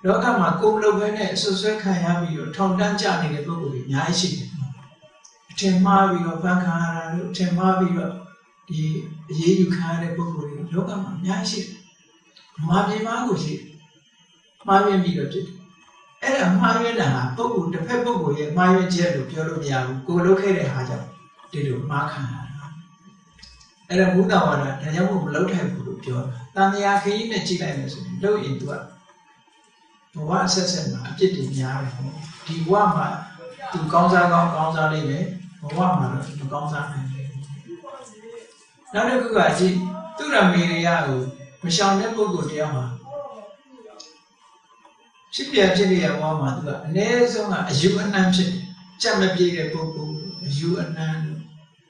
S1: လောကမှာကိုယ်လုပ်ပဲနဲ့အဆွဆွဲခံရပြီးတော့ထောင်တန်းကြနေတဲ့ပုဂ္ဂိုလ်တွေအများကြီးရှိတယ်အထင်မှားပြီးတော့ဗန်ခံရတာလို့အထင်မှားပြီးတော့ဒီအရေးယူခံရတဲ့ပုဂ္ဂိုလ်တွေလောကမှာအများကြီးရှိတယ်မာပြင်းမာကိုရှိတယ်မှားပြင်းပြီးတော့ဖြစ်တယ်အဲ့ဒါမှားရတာဟာပုဂ္ဂိုလ်တစ်ဖက်ပုဂ္ဂိုလ်ရဲ့မှားရချက်လို့ပြောလို့မရဘူးကိုယ်လုပ်ခဲ့တဲ့ဟာကြောင့်ဒီလိုမှားခံရတာအဲ့ဒါဘုဒ္ဓဝါဒဒါကြောင့်မို့မလုပ်ထိုက်ဘူးလို့ပြောတာတန်မြာခရီးနဲ့ကြည့်လိုက်လို့ဆိုရင်လုပ်ရင်သူကဘဝအဆက်ဆက်မှာအပြစ်တွေများတယ်ပေါ့ဒီဘဝမှာသူကောင်းစားလိမ့်မယ်ဘဝမှာတော့သူကောင်းစားနိုင်တယ်နောက်တစ်ခုကကြည့်သူရမေရိယကိုမရှောင်တဲ့ပုဂ္ဂိုလ်တရားမှာဖြစ်ပြဖြစ်ရဘဝမှာသူကအနည်းဆုံးကအယူအနှံဖြစ်တယ်ကြက်မပြေတဲ့ပုဂ္ဂိုလ်အယူအနှံ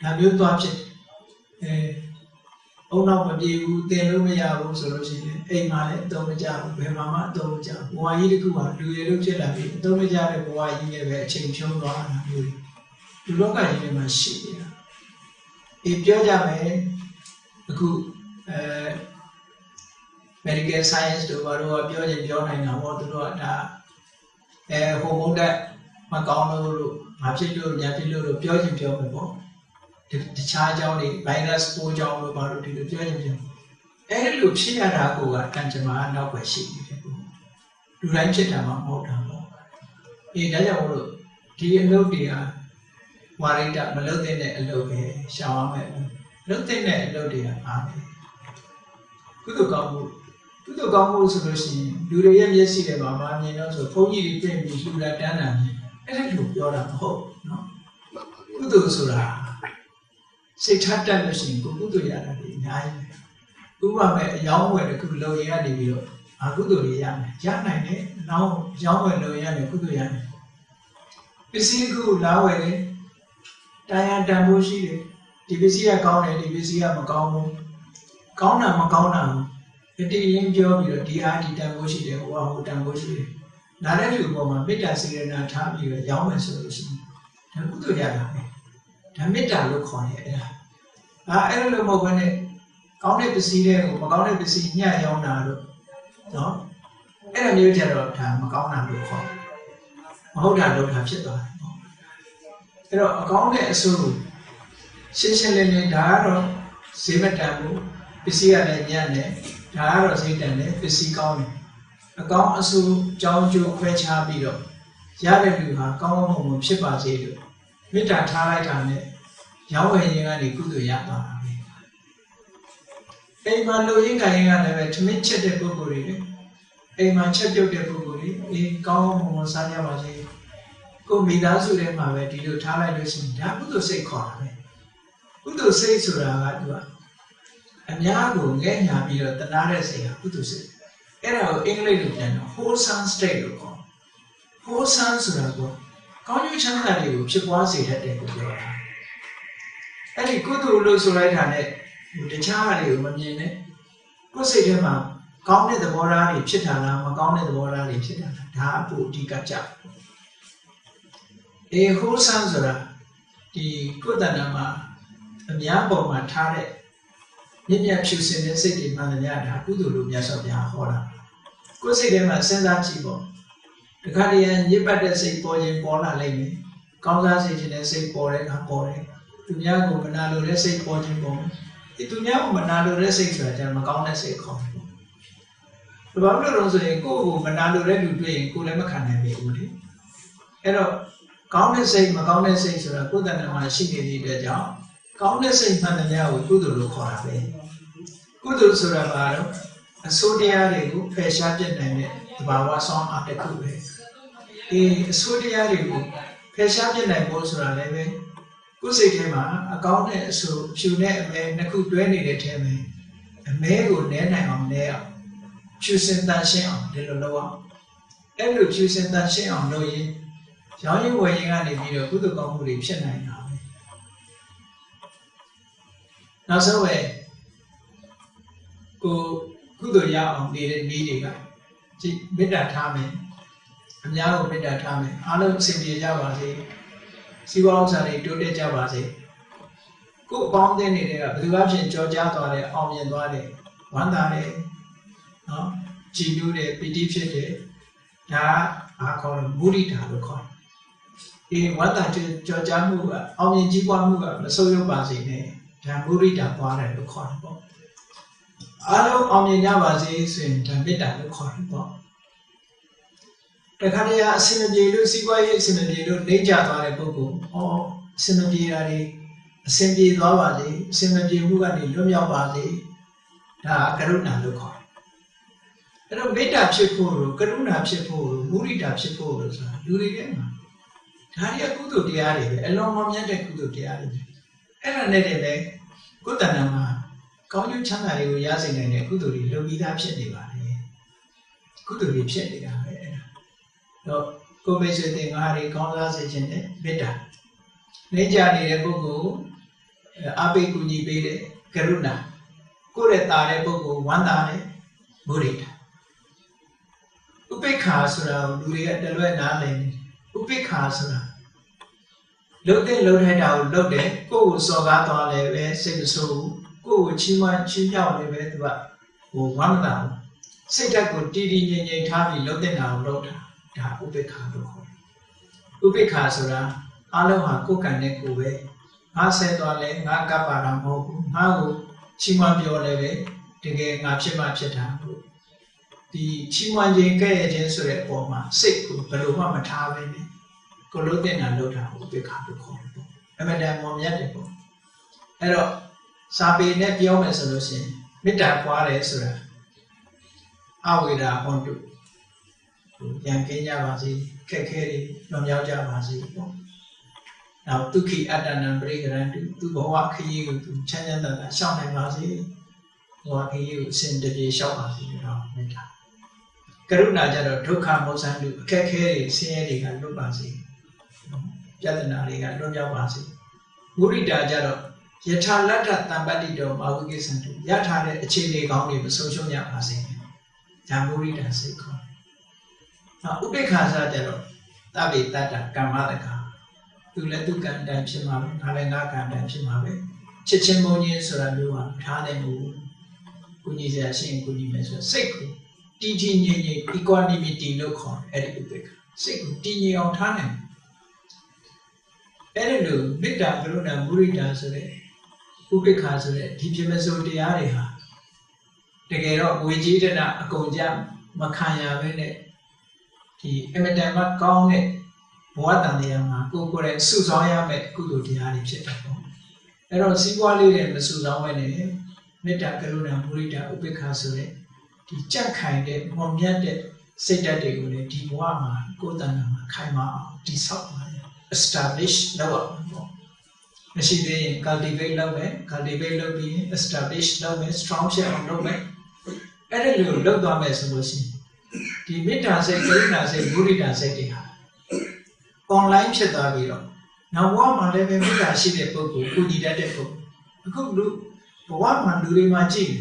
S1: ဒါမျိုးသွားဖြစ်တယ်အုံနောက်မပြေဘူးတင်လို့မရဘူးဆိုလို့ရှိရင်အိမ်မှာလည်းအသုံးမကျဘူးဘယ်မှာမှအသုံးမကျဘူးဘဝကြီးတစ်ခုမှာလူရည်လို့ဖြစ်လာပြီးအသုံးမကျတဲ့ဘဝကြီးနဲ့ပဲအချိန်ဖြုံးသွားတာမျိုးဒီလောကကြီးထဲမှာရှိနေတာပြောကြမယ်အခု medical science တို့ဘာလို့ပြောချင်ပြောနိုင်တာပေါ့သူတို့ကဒါဟိုမုန်းတဲ့မကောင်းလို့ငါဖြစ်လို့ညာဖြစ်လို့ပြောချင်ပြောမယ်ပေါ့တခြားအကြောင်းတွေ virus ပိုးကြောင်းလို့ဘာလို့ဒီလိုပြောချင်ပြောအဲ့ဒီလိုဖြစ်ရတာကိုကတန်ကြမာနောက်ပဲရှိနေတယ်ပေါ့လူတိုင်းဖြစ်တာမှမဟုတ်တာပေါ့ဒါကြောင့်မို့လို့ဒီအလုပ်တွေကဝါရိတမလုပ်တဲ့အလုပ်ပဲရှောင်အောင်မယ်လုပ်တဲ့အလုပ်တွေကအားပဲကုသိုလ်ကောင်းမှုဆိုလို့ရှိရင်လူတွေရဲ့မျက်စိထဲမှာမမြင်တော့ဆိုဘုန်းကြီးတွေပြင်ပြီးလှူတာတန်းတာအဲ့ဒါလိုပြောတာမဟုတ်နော်ကုသိုလ်ဆိုတာစိတ်ထားတတ်လို့ရှိရင်ကုသိုလ်ရတာဒီအများကြီးဥပမာအယောင်းဝယ်တစ်ခုလုံရရနေပြီးတော့ကုသိုလ်တွေရနိုင်တယ်နောက်ရောင်းဝယ်လုံရတယ်ကုသိုလ်ရတယ်ပစ္စည်းတစ်ခုလာဝယ်တယ်တရားတန်ဖိုးရှိတယ်ဒီပစ္စည်းကကောင်းတယ်ဒီပစ္စည်းကမကောင်းဘူးကောင်းတာမကောင်းတာကိုတည်ရင်ပြောပြီးတော့ဒီအားဒီတန်ဖိုးရှိတယ်ဟိုဟာဟိုတန်ဖိုးရှိတယ်နားတဲ့လူပေါ်မှာမေတ္တာစေရနာထားပြီးတော့ရောင်းမယ်ဆိုလို့ရှိရင်ဒါကုသိုလ်ရတာပဲဒါမေတ္တာလို့ခေါ်တယ်အဲ့ဒါအဲ့လိုမဟုတ်ဘဲနဲ့ကောင်းတဲ့ပစ္စည်းတွေကိုမကောင်းတဲ့ပစ္စည်းညှပ်ရောင်းတာလို့နော်အဲ့လိုမျိုးကြတော့ဒါမကောင်းတာလို့ခေါ်မဟုတ်တာလို့ဒါဖြစ်သွားတယ်ပေါ့အဲ့တော့အကောင်းတဲ့အဆိုးရှင်းရှင်းလင်းလင်းဒါကတော့ဈေးမတန်ဘူးပစ္စည်းကလည်းညံ့တယ်ဒါကတော့ဈေးတန်တယ်ပစ္စည်းကောင်းတယ်အကောင်းအဆိုးကြောင်းကျိုးခွဲခြားပြီးတော့ရတဲ့လူဟာကောင်းကောင်းမွန်မွန်ဖြစ်ပါစေလို့မေတ္တာထားလိုက်တာနဲ့ရောင်းဝယ်ခြင်းကနေကုသိုလ်ရသွားတာပဲအိမ်မှာလူရင်းခံရင်ကလည်းပဲထမင်းချက်တဲ့ပုဂ္ဂိုလ်တွေလေအိမ်မှာချက်ပြုတ်တဲ့ပုဂ္ဂိုလ်တွေကောင်းကောင်းမွန်မွန်စားကြပါစေကိုမိသားစုထဲမှာပဲဒီလိုထားလိုက်လို့ရှိရင်ဒါကုသိုလ်စိတ်ခေါ်တာပဲ ကုသိုလ်စိတ်ဆိုတာကသူကအများကိုငဲ့ညာပြီးတော့တနာတဲ့စိတ်ကကုသိုလ်စိတ်အဲ့ဒါကိုအင်္ဂလိပ်လိုပြန်တော့ wholesome state လို့ခေါ် wholesome ဆိုတာကကောင်းကျိုးချမ်းသာတွေကိုဖြစ်ပွားစေတတ်တယ်လို့ပြောတာအဲ့ဒီကုသိုလ်လို့ဆိုလိုက်တာနဲ့တခြားတွေကိုမမြင်နဲ့ကိုယ်စိတ်ထဲမှာကောင်းတဲ့သဘောထားတွေဖြစ်တာလားမကောင်းတဲ့သဘောထားတွေဖြစ်တာလားဒါအဖို့အဓိကကြwholesome ဆိုတာဒီကိုယ်တဏ္ဍာမှာအများပေါ်မှာထားတဲ့မြင့်မြတ်ဖြူစင်တဲ့စိတ်တွေမှန်တယ်များဒါကုသိုလ်လို့မြတ်စွာဘုရားဟောတာကိုယ်စိတ်ထဲမှာစဉ်းစားကြည့်ပေါ့တခါတည်းညစ်ပတ်တဲ့စိတ်ပေါ်ရင်ပေါ်လာလိမ့်မယ်ကောင်းစားစေခြင်းနဲ့စိတ်ပေါ်တဲ့အခါပေါ်တယ်သူများကိုမနာလိုတဲ့စိတ်ပေါ်ခြင်းပေါ်ဒီသူများကိုမနာလိုတဲ့စိတ်ဆိုတာကျတော့မကောင်းတဲ့စိတ်ခေါ်တယ်ဘာလို့လဲဆိုရင်ကိုယ့်ကိုမနာလိုတဲ့လူတွေ့ရင်ကိုယ်လည်းမခံနိုင်ဘူးလေအဲ့တော့ကောင်းတဲ့စိတ်မကောင်းတဲ့စိတ်ဆိုတာကိုယ်တဏ္ဍာမှာရှိနေတဲ့အတွက်ကြောင့်ကောင်းတဲ့စိတ်မှန်တရားကိုကုသိုလ်လို့ခေါ်တာပဲကုသိုလ်ဆိုတာဘာလို့အဆိုးတရားတွေကိုဖယ်ရှားပြစ်နိုင်တဲ့သဘာဝဆောင်းအားတစ်ခုပဲအဆိုးတရားတွေကိုဖယ်ရှားပြစ်နိုင်ဖို့ဆိုတာလည်းပဲကိုယ်စိတ်ထဲမှာအကောင်းနဲ့အဆိုးဖြူနဲ့အမဲနှစ်ခုတွဲနေတဲ့ထဲမှာအမဲကိုနည်းနိုင်အောင်နည်းအောင်ဖြူစင်တန်ရှင်းအောင်ဒီလိုလုပ်အောင်အဲ့လိုဖြူစင်တန်ရှင်းအောင်လုပ်ရင်ရောင်းရင်ဝယ်ရင်ကနေပြီးတော့ကုသိုလ်ကောင်းမှုတွေဖြစ်နိုင်တာပဲနောက်ဆုံးပဲကိုကုသိုလ်ရအောင်နေတဲ့နည်းတွေကဒီမေတ္တာထားမယ်အများကိုမေတ္တာထားမယ်အားလုံးအဆင်ပြေကြပါစေစီးပွားဥစ္စာတွေတိုးတက်ကြပါစေကိုယ်အပေါင်းအသင်းတွေကဘယ်သူအဖြစ်ကြောကြားသွားတယ်အောင်မြင်သွားတယ်ဝမ်းသာတယ်နော်ကြည်နူးတယ်ပီတိဖြစ်တယ်ဒါအားခေါ်လို့မုဒိတာလို့ခေါ်တယ်ဝမ်းသာကြောကြားမှုကအောင်မြင်ကြီးပွားမှုကမဆိုးရုံပါစေနဲ့ဒါမုဒိတာပွားတယ်လို့ခေါ်တယ်ပေါ့အားလုံးအောင်မြင်ကြပါစေဆိုရင်ဒါမေတ္တာလို့ခေါ်တယ်ပေါ့တခါတည်းအစင်ပြေလို့စီးပွားရေးအစင်ပြေလို့နေကြသွားတဲ့ပုဂ္ဂိုလ်အစင်ပြေတာတွေအစင်ပြေသွားပါစေအစင်ပြေမှုကနေလွတ်မြောက်ပါစေဒါကရုဏာလို့ခေါ်တယ်အဲ့တော့မေတ္တာဖြစ်ဖို့ကရုဏာဖြစ်ဖို့မုဒိတာဖြစ်ဖို့လို့ဆိုတာလူတွေထဲမှာဒါတွေကကုသိုလ်တရားတွေပဲအလုံးမမြတ်တဲ့ကုသိုလ်တရားတွေအဲ့ဒါနဲ့တည်းပဲကိုယ်တဏ္ဍာမှာကောင်းကျိုးချမ်းသာတွေကိုရစေနိုင်တဲ့ကုသိုလ်တွေလုပ်ပြီးသားဖြစ်နေပါတယ်ကုသိုလ်တွေဖြစ်နေတာပဲအဲ့ဒါတော့ကိုယ်ပဲဆိုတဲ့ငါးတွေကောင်းစားစေခြင်းနဲ့မေတ္တာနေကြနေတဲ့ပုဂ္ဂိုလ်အပိကူညီပေးတဲ့ကရုဏာကိုယ့်ရဲ့တာတဲ့ပုဂ္ဂိုလ်ဝမ်းသာတဲ့မုဒိတာဥပိ္ပခာဆိုတာလူတွေကတလွဲ့နားလည်နေဥပိ္ပခာဆိုတာလှုပ်တဲ့လှုပ်ထိုက်တာကိုလှုပ်တယ်ကိုယ့်ကိုစော်ကားသွားလည်းပဲစိတ်မဆိုးဘူးကိုယ့်ကိုချီးမွမ်းချီးမြှောက်လည်းပဲသူကဝမ်းသာဘူးစိတ်ဓာတ်ကိုတည်တည်ငြိမ်ငြိမ်ထားပြီးလှုပ်တဲ့နာကိုလှုပ်တာဒါဥပိ္ပခာလို့ခေါ်တယ်ဥပိ္ပခာဆိုတာအလုံးဟာကိုယ်ကံနဲ့ကိုယ်ပဲငါဆဲသွားလဲငါကပ်ပါတာမဟုတ်ဘူးငါ့ကိုချီးမွမ်းပြောလဲပဲတကယ်ငါဖြစ်မှဖြစ်တာလို့ဒီချီးမွမ်းခြင်းကဲ့ရဲ့ခြင်းဆိုတဲ့အပေါ်မှာစိတ်ကိုဘယ်လိုမှမထားဘဲနဲ့ကိုလို့တဲ့နာလှုပ်တာကိုဥပိ္ပခာလို့ခေါ်တယ်ပေါ့အမှန်တန်မော်မြတ်တယ်ပေါ့အဲ့တော့စာပေနဲ့ပြောမယ်ဆိုလို့ရှိရင်မေတ္တာပွားတယ်ဆိုတာအဝေဒာဟောတုရန်ကင်းကြပါစေခက်ခဲတွေလွန်မြောက်ကြပါစေပေါ့နောက်ဒုက္ခိအတ္တနံပရိကရံတုသူဘဝခရီးကိုသူချမ်းချမ်းသာသာရှောင်နိုင်ပါစေဘဝခရီးကိုအစဉ်တပြေရှောက်ပါစေတော့မေတ္တာကရုဏာကြတော့ဒုက္ခမောဇန်တုအခက်ခဲတွေဆင်းရဲတွေကလွတ်ပါစေပြဿနာတွေကလွတ်မြောက်ပါစေမုဒိတာကြတော့ယထာလတ္ထတံပတ္တိတောမာဝိကိသံတုရထားတဲ့အခြေအနေကောင်းတွေမဆုံးရှုံးကြပါစေဒါမုဒိတာစိတ်ခေါ်နောက်ဥပိ္ပခာစားကြတော့တဗ္ဗေတတ္တကမ္မတကသူလည်းသူကံတန်ဖြစ်မှာပဲငါလည်းငါကံတန်ဖြစ်မှာပဲချစ်ချင်းမုန်းခြင်းဆိုတာမျိုးဟာထားနိုင်ဘူးကုညီစရာရှိရင်ကုညီမယ်ဆိုစိတ်ကိုတည်တည်ငြိမ်ငြိမ် equanimity လို့ခေါ်တယ်အဲ့ဒီဥပိ္ပခာစိတ်ကိုတည်ငြိမ်အောင်ထားနိုင်အဲ့ဒီလိုမေတ္တာကရုဏာမုဒိတာဆိုတဲ့ဥပိ္ပခာဆိုတဲ့ဒီပြမစိုးတရားတွေဟာတကယ်တော့ဝေကြီးတနာအကုန်ကြမခံရဘဲနဲ့ဒီအမတန်မှကောင်းတဲ့ဘဝတန်တရားမှာကိုယ်ကိုယ်ရဲ့စုဆောင်ရမယ့်ကုသိုလ်တရားတွေဖြစ်တယ်ပေါ့အဲ့တော့စီးပွားလေးတွေမစုဆောင်ဘဲနဲ့မေတ္တာကရုဏာမုဒိတာဥပိ္ပခာဆိုတဲ့ဒီကြက်ခိုင်တဲ့မော်မြတ်တဲ့စိတ်ဓာတ်တွေကိုလည်းဒီဘဝမှာကိုယ်တဏ္ဍာမှာခိုင်မာအောင်တည်ဆောက်ပါestablish လုပ်အောင်ပေါ့ မရှိသေးရင် cultivate လုပ်မယ် cultivate လုပ်ပြီး establish လုပ်မယ် strong ဖြစ်အောင်လုပ်မယ်အဲ့ဒါလိုလုပ်သွားမယ်ဆိုလို့ရှိရင်ဒီမေတ္တာစိတ်ကရုဏာစိတ်မုဒိတာစိတ်တွေဟာ online ဖြစ်သွားပြီးတော့နောက်ဘဝမှာလည်းပဲမေတ္တာရှိတဲ့ပုဂ္ဂိုလ်ကုညီတတ်တဲ့ပုဂ္ဂိုလ်အခုလူဘဝမှာလူတွေမှာကြည့်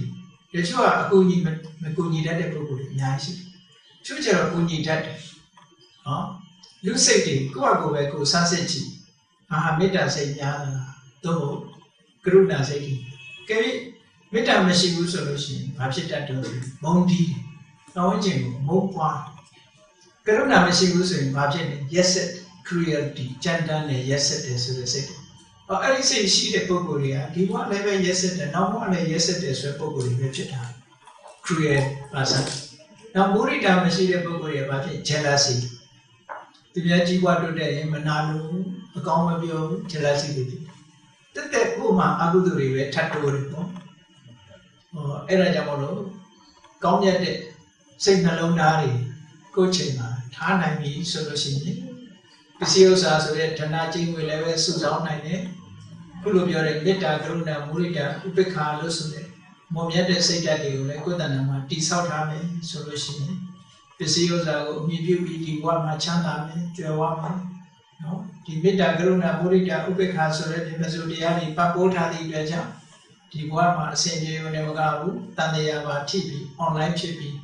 S1: တယ်တချို့ကအကူညီမကူညီတတ်တဲ့ပုဂ္ဂိုလ်တွေအများကြီးရှိတယ်တချို့ကျတော့ကူညီတတ်တယ်နော်လူစိတ်တွေကိုယ့်အကိုပဲကိုယ်စမ်းစစ်ကြည့်မေတ္တာစိတ်များလားသို့မဟုတ်ကရုဏာစိတ်ကြီးကဲမေတ္တာမရှိဘူးဆိုလို့ရှိရင်ဘာဖြစ်တတ်တယ်မုန်းတီးတောင်းကျင်ကိုမုန်းပွားကရုဏာမရှိဘူးဆိုရင်ဘာဖြစ်လဲ yes cruelty ကြမ်းတမ်းနဲ့ yes တယ်ဆိုတဲ့စိတ်အဲ့ဒီစိတ်ရှိတဲ့ပုဂ္ဂိုလ်တွေကဒီဘဝလည်းပဲ yes တယ်နောက်ဘဝလည်း yes တယ်ဆိုတဲ့ပုဂ္ဂိုလ်တွေပဲဖြစ်တာ cruel person နောက်မုဒိတာမရှိတဲ့ပုဂ္ဂိုလ်တွေကဘာဖြစ် jealousy သူများကြီးပွားတိုးတက်ရင်မနာလို့အကောင်းမပြောဘူး jealousy တွေတက်တက်ကိုမှအကုသိုလ်တွေပဲထပ်တိုးတယ်ပေါ့အဲ့ဒါကြောင့်မလို့ကောင်းမြတ်တဲ့စိတ်နှလုံးသားတွေကိုယ်ချိန်မှာထားနိုင်ပြီဆိုလို့ရှိရင်ပစ္စည်းဥစ္စာဆိုတဲ့ဓနကြီးငွေလည်းပဲစုဆောင်းနိုင်တယ်ခုလိုပြောတဲ့မေတ္တာကရုဏာမုဒိတာဥပေက္ခလို့ဆိုတဲ့မွန်မြတ်တဲ့စိတ်ဓာတ်တွေကိုလည်းကိုယ်တဏ္ဍာမှာတိဆောက်ထားမယ်ဆိုလို့ရှိရင်ပစ္စည်းဥစ္စာကိုအမြင့်ပြုပြီးဒီဘဝမှာချမ်းသာမယ်ကြွယ်ဝမယ်နော်ဒီမေတ္တာကရုဏာမုဒိတာဥပေက္ခဆိုတဲ့ဒီမစိုးတရားတွေပတ်ပိုးထားသည့်အတွက်ကြောင့်ဒီဘဝမှာအစဉ်ပြေဝင်နေမကဘူးတန်တရားပါထိပြီး online ဖြစ်ပြီး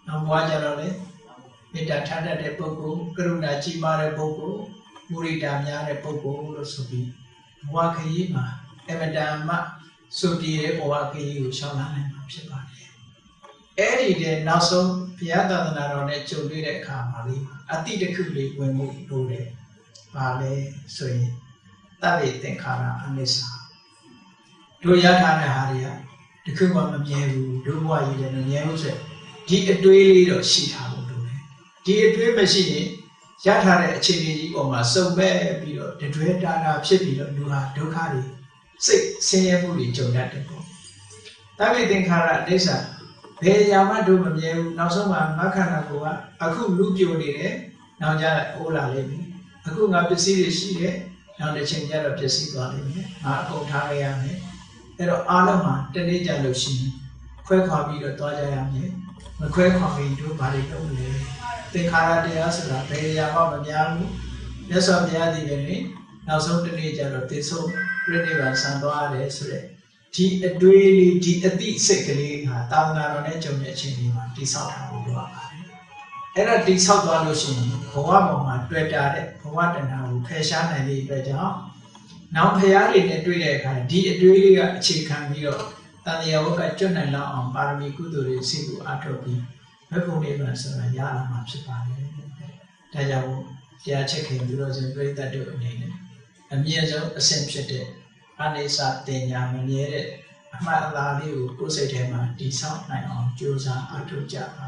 S1: နောက်ဘဝကြတော့လေမေတ္တာထားတတ်တဲ့ပုဂ္ဂိုလ်ကရုဏာကြီးမားတဲ့ပုဂ္ဂိုလ်မုဒိတာများတဲ့ပုဂ္ဂိုလ်လို့ဆိုပြီးဘဝခရီးမှာအမတန်မှဆိုတည်တဲ့ဘဝခရီးကိုရှောင်လာနိုင်မှာဖြစ်ပါတယ်အဲ့ဒီတဲ့နောက်ဆုံးဘုရားသာသနာတော်နဲ့ကြုံတွေ့တဲ့အခါမှာလေအတိတခုလေးဝင်မှုလို့တယ်ပါလေဆိုရင်တဗ္ဗေသင်္ခါရအနိစ္စတို့ရထားတဲ့ဟာတွေကတခုမှမမြဲဘူးတို့ဘဝကြီးလည်းမမြဲဘူးဆိုဒီအတွေးလေးတော့ရှိထားလို့လို့ဒီအတွေးမရှိရင်ရထားတဲ့အခြေအနေကြီးပေါ်မှာစုံမဲ့ပြီးတော့တတွဲတာတာဖြစ်ပြီးတော့လူဟာဒုက္ခတွေစိတ်ဆင်းရဲမှုတွေကြုံတတ်တယ်ပေါ့တဗ္ဗေသင်္ခါရအနိစ္စဘယ်ရာမှတို့မမြဲဘူးနောက်ဆုံးမှာမခန္ဓာကိုယ်ကအခုလူပြိုနေတယ်နောက်ကျအိုးလာလိမ့်မယ်အခုငါပစ္စည်းတွေရှိတယ်နောက်တစ်ချိန်ကျတော့ပစ္စည်းသွားလိမ့်မယ်ငါအကုန်ထားရမယ်အဲ့တော့အားလုံးမှာတနေ့ကြလို့ရှိရင်ခွဲခွာပြီးတော့သွားကြရမယ်မခွဲခွာပြီးတို့ဘာတွေလုပ်လဲသင်္ခါရတရားဆိုတာဘယ်ရာမှမများဘူးမြတ်စွာဘုရားဒီလေနောက်ဆုံးတနေ့ကျတော့သေဆုံးပြိဋိဘံဆံသွားရတယ်ဆိုတဲ့ဒီအတွေးလေးဒီအတိစိတ်ကလေးဟာတာဝနာတော်နဲ့ကြုံတဲ့အချိန်ဒီမှာတိဆောက်ထားဖို့လိုပါတယ်အဲ့ဒါတိဆောက်သွားလို့ရှိရင်ဘဝပေါ်မှာတွေ့တာတဲ့ဘဝတဏ္ဍာကိုဖယ်ရှားနိုင်တဲ့အတွက်ကြောင့်နောက်ဖရာတွေနဲ့တွေ့တဲ့အခါဒီအတွေးလေးကအခြေခံပြီးတော့တန်တရားဝကကျွတ်နိုင်လောက်အောင်ပါရမီကုသိုလ်တွေစိတ်ကိုအားထုတ်ပြီးဘက်ပုံလေးပါဆိုတာရလာမှာဖြစ်ပါတယ်ဒါကြောင့်တရားချက်ခင်ပြီးတော့ရှင်ပြိဿတ်တို့အနေနဲ့အမြင့်ဆုံးအဆင့်ဖြစ်တဲ့အနေစာတင်ညာမမြဲတဲ့အမှတ်အသားလေးကိုကိုယ်စိတ်ထဲမှာတည်ဆောက်နိုင်အောင်ကြိုးစားအားထုတ်ကြပါ